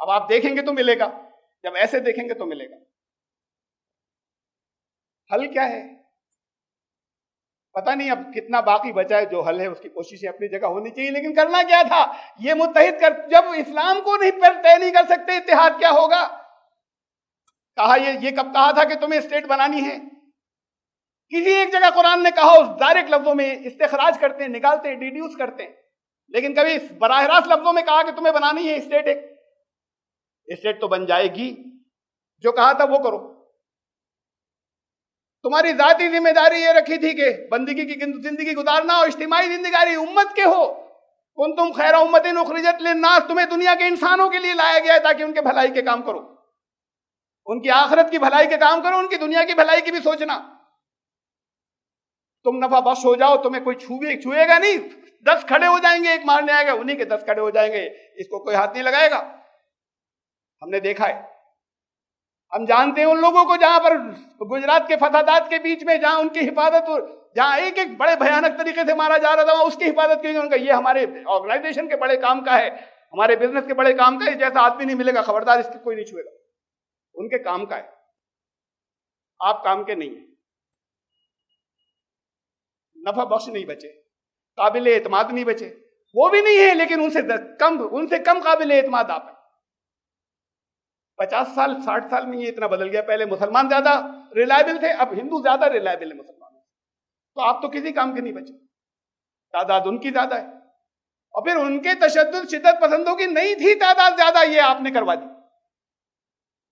اب آپ دیکھیں گے تو ملے گا، جب ایسے دیکھیں گے تو ملے گا۔ حل کیا ہے؟ پتہ نہیں اب کتنا باقی بچا ہے، جو حل ہے اس کی کوششیں اپنی جگہ ہونی چاہیے، لیکن کرنا کیا تھا؟ یہ متحد کر، جب اسلام کو نہیں طے نہیں کر سکتے اتحاد کیا ہوگا؟ کہا یہ کب کہا تھا کہ تمہیں اسٹیٹ بنانی ہے؟ کسی ایک جگہ قرآن نے کہا، اس ڈائریکٹ لفظوں میں استخراج کرتے ہیں، نکالتے ہیں، ڈیڈیوس کرتے ہیں، لیکن کبھی براہ راست لفظوں میں کہا کہ تمہیں بنانی ہے اسٹیٹ۔ ایک اسٹیٹ تو بن جائے گی، جو کہا تھا وہ کرو۔ تمہاری ذاتی ذمہ داری یہ رکھی تھی کہ بندگی کی زندگی گزارنا، اور اجتماعی زندگی امت کے ہو، کنتم خیر امت اخرجت للناس، تمہیں دنیا کے انسانوں کے لیے لایا گیا ہے تاکہ ان کے بھلائی کے کام کرو، ان کی آخرت کی بھلائی کے کام کرو، ان کی دنیا کی بھلائی کی بھی سوچنا۔ تم نفع بخش ہو جاؤ، تمہیں کوئی چھوئے گا نہیں، 10 کھڑے ہو جائیں گے، ایک مارنے آئے گا، انہی کے 10 کھڑے ہو جائیں گے، اس کو کوئی ہاتھ نہیں لگائے گا۔ ہم نے دیکھا ہے، ہم جانتے ہیں ان لوگوں کو جہاں پر گجرات کے فسادات کے بیچ میں، جہاں ان کی حفاظت، جہاں ایک ایک بڑے بھیانک طریقے سے مارا جا رہا تھا، اس کی حفاظت کی ان کا، یہ ہمارے آرگنائزیشن کے بڑے کام کا ہے، ہمارے بزنس کے بڑے کام کا ہے، جیسا آدمی نہیں ملے گا خبردار اس کی کوئی نہیں چھوئے گا، ان کے کام کا ہے، آپ کام کے نہیں ہیں۔ نفع بخش نہیں بچے، قابل اعتماد نہیں بچے، وہ بھی نہیں ہے، لیکن ان سے کم قابل اعتماد آپ ہیں۔ 50 سال 60 سال میں یہ اتنا بدل گیا، پہلے مسلمان زیادہ ریلائبل تھے، اب ہندو زیادہ ریلائبل ہے مسلمانوں، تو آپ تو کسی کام کے نہیں بچے، تعداد ان کی زیادہ ہے، اور پھر ان کے تشدد شدت پسندوں کی نہیں تھی تعداد زیادہ، یہ آپ نے کروا دی،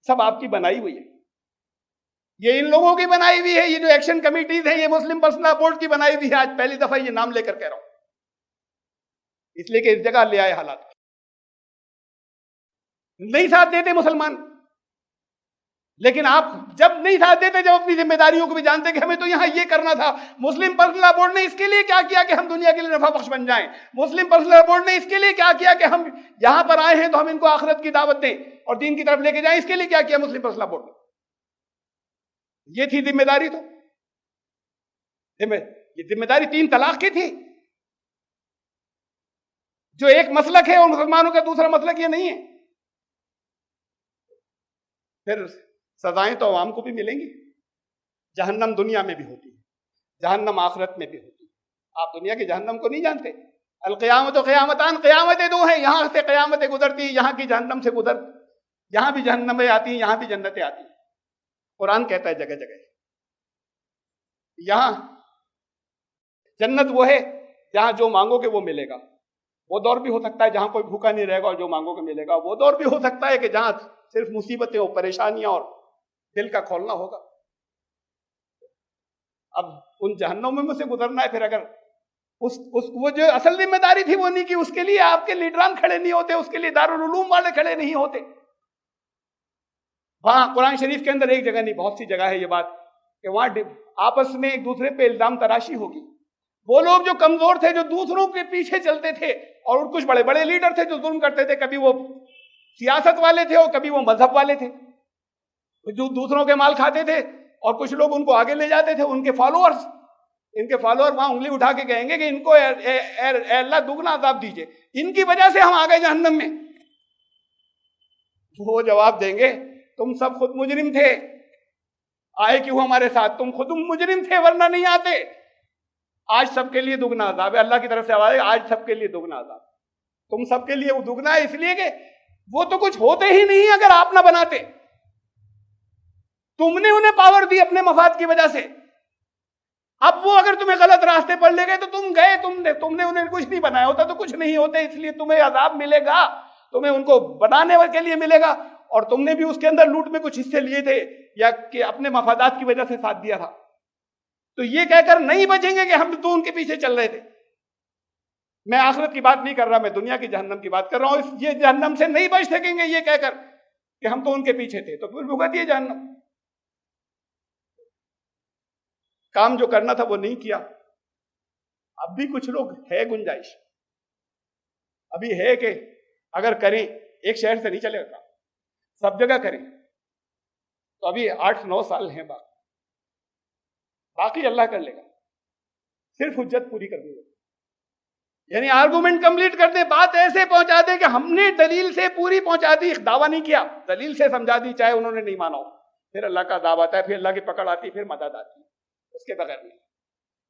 سب آپ کی بنائی ہوئی ہے، یہ ان لوگوں کی بنائی ہوئی ہے، یہ جو ایکشن کمیٹیز ہیں، یہ مسلم پرسنل لا بورڈ کی بنائی ہوئی ہے، آج پہلی دفعہ یہ نام لے کر کہہ رہا ہوں، اس لیے کہ اس جگہ لے آئے حالات، نہیں ساتھ دیتے مسلمان، لیکن آپ جب نہیں ساتھ دیتے، جب اپنی ذمہ داریوں کو بھی جانتے کہ ہمیں تو یہاں یہ کرنا تھا، مسلم پرسنل لا بورڈ نے اس کے لیے کیا کیا کہ ہم دنیا کے لیے نفع بخش بن جائیں، مسلم پرسنل لا بورڈ نے اس کے لیے کیا کیا کہ ہم یہاں پر آئے ہیں تو ہم ان کو آخرت کی دعوت دیں اور دین کی طرف لے کے جائیں، اس کے لیے کیا کیا مسلم پرسنل لا بورڈ نے؟ یہ تھی ذمہ داری، تو یہ ذمہ داری 3 طلاق کی تھی، جو ایک مسلک ہے اور مسلمانوں کا دوسرا مسلک یہ نہیں ہے، پھر سزائیں تو عوام کو بھی ملیں گی، جہنم دنیا میں بھی ہوتی ہے، جہنم آخرت میں بھی ہوتی ہے، آپ دنیا کی جہنم کو نہیں جانتے، القیامت و قیامتان، قیامتیں 2 ہیں، یہاں سے قیامتیں گزرتی ہیں، یہاں کی جہنم سے گزر، یہاں بھی جہنمیں آتی ہیں، یہاں بھی جنتیں آتی ہیں، قرآن کہتا ہے جگہ جگہ، یہاں جنت وہ ہے جہاں جو مانگو گے وہ ملے گا، وہ دور بھی ہو سکتا ہے جہاں کوئی بھوکا نہیں رہے گا اور جو مانگو گے ملے گا، وہ دور بھی ہو سکتا ہے کہ جہاں صرف مصیبتیں اور پریشانیاں اور دل کا کھولنا ہوگا۔ اب ان جہنموں میں سے گزرنا ہے، پھر اگر وہ جو اصل ذمہ داری تھی وہ نہیں کی، اس کے لیے آپ کے لیڈران کھڑے نہیں ہوتے، اس کے لیے دارالعلوم والے کھڑے نہیں ہوتے۔ وہاں قرآن شریف کے اندر ایک جگہ نہیں، بہت سی جگہ ہے یہ بات کہ وہاں آپس میں ایک دوسرے پہ الزام تراشی ہوگی، وہ لوگ جو کمزور تھے، جو دوسروں کے پیچھے چلتے تھے، اور کچھ بڑے بڑے لیڈر تھے جو ظلم کرتے تھے، کبھی وہ سیاست والے تھے اور کبھی وہ مذہب والے تھے، جو دوسروں کے مال کھاتے تھے، اور کچھ لوگ ان کو آگے لے جاتے تھے، ان کے فالوورز، ان کے فالوور وہاں انگلی اٹھا کے کہیں گے کہ ان کو اے اللہ دگنا عذاب دیجئے، ان کی وجہ سے ہم آ گئے جہنم میں۔ وہ جواب دیں گے تم سب خود مجرم تھے، آئے کیوں ہمارے ساتھ؟ تم خود مجرم تھے ورنہ نہیں آتے۔ آج سب کے لیے دگنا عذاب ہے، اللہ کی طرف سے آواز ہے آج سب کے لیے دگنا عذاب، تم سب کے لیے وہ دگنا ہے، اس لیے کہ وہ تو کچھ ہوتے ہی نہیں اگر آپ نہ بناتے، تم نے انہیں پاور دی اپنے مفاد کی وجہ سے، اب وہ اگر تمہیں غلط راستے پر لے گئے تو تم گئے، تم نے انہیں کچھ نہیں بنایا ہوتا تو کچھ نہیں ہوتے، اس لیے تمہیں عذاب ملے گا، تمہیں ان کو بنانے کے لیے ملے گا، اور تم نے بھی اس کے اندر لوٹ میں کچھ حصے لیے تھے یا کہ اپنے مفادات کی وجہ سے ساتھ دیا تھا، تو یہ کہہ کر نہیں بچیں گے کہ ہم تو ان کے پیچھے چل رہے تھے۔ میں آخرت کی بات نہیں کر رہا، میں دنیا کی جہنم کی بات کر رہا ہوں، یہ جہنم سے نہیں بچ سکیں گے یہ کہہ کر کہ ہم تو ان کے پیچھے تھے، تو پھر بھگت یہ جہنم، کام جو کرنا تھا وہ نہیں کیا۔ اب بھی کچھ لوگ ہے گنجائش، ابھی ہے کہ اگر کریں، ایک شہر سے نہیں چلے گا، سب جگہ کریں تو ابھی 8-9 سال ہیں باقی اللہ کر لے گا، صرف حجت پوری کرنی ہوگی۔ یعنی آرگومنٹ کمپلیٹ کر دیں، بات ایسے پہنچا دیں کہ ہم نے دلیل سے پوری پہنچا دی، دعویٰ نہیں کیا، دلیل سے سمجھا دی، چاہے انہوں نے نہیں مانا ہو، پھر اللہ کا عذاب آتا ہے، پھر اللہ کی پکڑ آتی ہے، پھر مدد آتی ہے، اس کے بغیر نہیں۔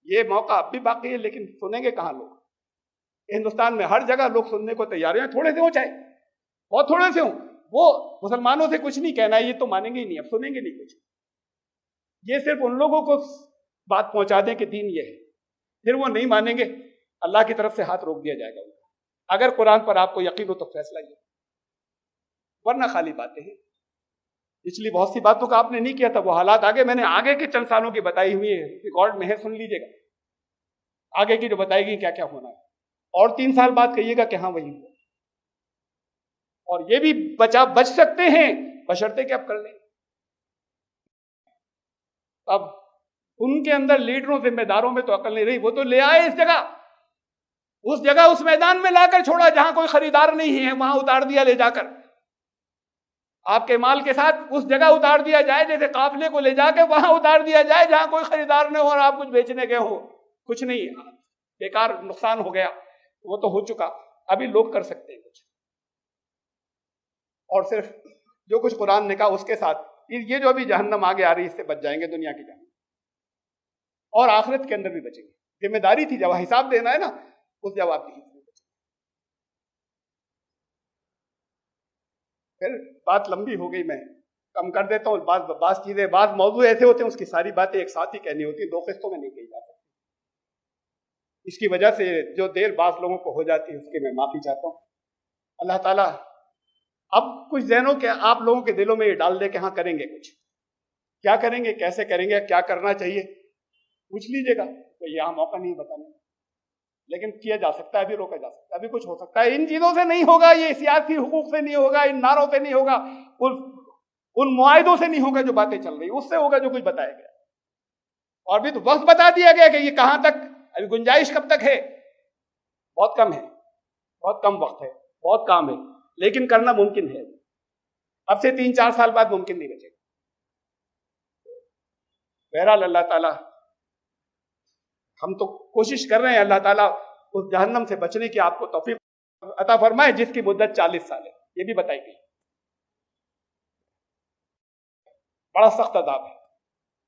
یہ موقع اب بھی باقی ہے، لیکن سنیں گے کہاں لوگ؟ ہندوستان میں ہر جگہ لوگ سننے کو تیار ہیں، تھوڑے سے ہوں چاہے بہت تھوڑے سے ہوں، وہ مسلمانوں سے کچھ نہیں کہنا ہے، یہ تو مانیں گے ہی نہیں، اب سنیں گے نہیں کچھ۔ یہ صرف ان لوگوں کو بات پہنچا دیں کہ دین یہ ہے، پھر وہ نہیں مانیں گے، اللہ کی طرف سے ہاتھ روک دیا جائے گا ان کا۔ اگر قرآن پر آپ کو یقین ہو تو فیصلہ یہ، ورنہ خالی باتیں ہیں۔ پچھلی بہت سی باتوں کا آپ نے نہیں کیا تھا، وہ حالات آگے میں نے آگے کے چند سالوں کی بتائی ہوئی ہے، ریکارڈ میں ہے، سن لیجیے گا آگے کی جو بتائی گئی کیا کیا ہونا ہے، اور 3 سال بعد کہیے گا کہ ہاں وہی ہوا۔ اور یہ بھی بچ سکتے ہیں بشرطے کہ اب کر لیں۔ اب ان کے اندر لیڈروں ذمہ داروں میں تو عقل نہیں رہی، وہ تو لے آئے اس جگہ اس میدان میں لا کر چھوڑا جہاں کوئی خریدار نہیں ہے، وہاں اتار دیا لے جا کر، آپ کے مال کے ساتھ اس جگہ اتار دیا جائے، جیسے قافلے کو لے جا کے وہاں اتار دیا جائے جہاں کوئی خریدار نہ ہو اور آپ کچھ بیچنے گئے ہو، کچھ نہیں، بیکار نقصان ہو گیا، وہ تو ہو چکا، ابھی لوگ کر سکتے ہیں کچھ، اور صرف جو کچھ قرآن نے کہا اس کے ساتھ یہ جو ابھی جہنم آگے آ رہی ہے اس سے بچ جائیں گے، دنیا کی جہنم اور آخرت کے اندر بھی بچیں گے۔ ذمہ داری تھی، جب حساب دینا ہے نا، اس جواب کی پھر بات لمبی ہو گئی، میں کم کر دیتا ہوں، بعض چیزیں، بعض موضوع ایسے ہوتے ہیں اس کی ساری باتیں ایک ساتھ ہی کہنی ہوتی ہیں، 2 قسطوں میں نہیں کہی جا سکتی، اس کی وجہ سے جو دیر بعض لوگوں کو ہو جاتی ہے اس کی میں معافی چاہتا ہوں۔ اللہ تعالیٰ اب کچھ ذہنوں کے آپ لوگوں کے دلوں میں یہ ڈال دے کہ ہاں کریں گے کچھ، کیا کریں گے، کیسے کریں گے، کیا کرنا چاہیے، پوچھ لیجیے گا، تو یہاں موقع نہیں بتانے، لیکن کیا جا سکتا ہے، ابھی روکا جا سکتا ہے، ابھی کچھ ہو سکتا ہے۔ ان چیزوں سے نہیں ہوگا، یہ سیاسی حقوق سے نہیں ہوگا، ان نعروں سے نہیں ہوگا، ان معاہدوں سے نہیں ہوگا جو باتیں چل رہی، اس سے ہوگا جو کچھ بتایا گیا، اور بھی تو وقت بتا دیا گیا کہ یہ کہاں تک، ابھی گنجائش کب تک ہے، بہت کم ہے، بہت کم وقت ہے، بہت کام ہے، لیکن کرنا ممکن ہے، اب سے 3-4 سال بعد ممکن نہیں بچے گا۔ بہرحال اللہ تعالیٰ، ہم تو کوشش کر رہے ہیں، اللہ تعالیٰ اس جہنم سے بچنے کی آپ کو توفیق عطا فرمائے جس کی مدت 40 سال ہے، یہ بھی بتائی گئی، بڑا سخت عذاب ہے،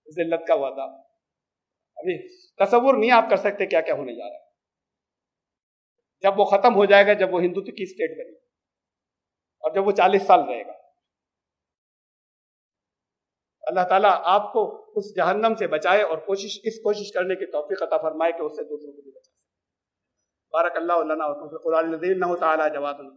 ذلت کا وہ عذاب، ابھی تصور نہیں آپ کر سکتے کیا کیا ہونے جا رہا ہے جب وہ ختم ہو جائے گا، جب وہ ہندوتو کی اسٹیٹ بنے گی، اور جب وہ 40 سال رہے گا۔ اللہ تعالیٰ آپ کو اس جہنم سے بچائے اور اس کوشش کرنے کی توفیق عطا فرمائے کہ اس سے دوسروں کو بھی بچائے۔ بارک اللہ لنا و فی القرآن العظیم، انہ تعالی جواد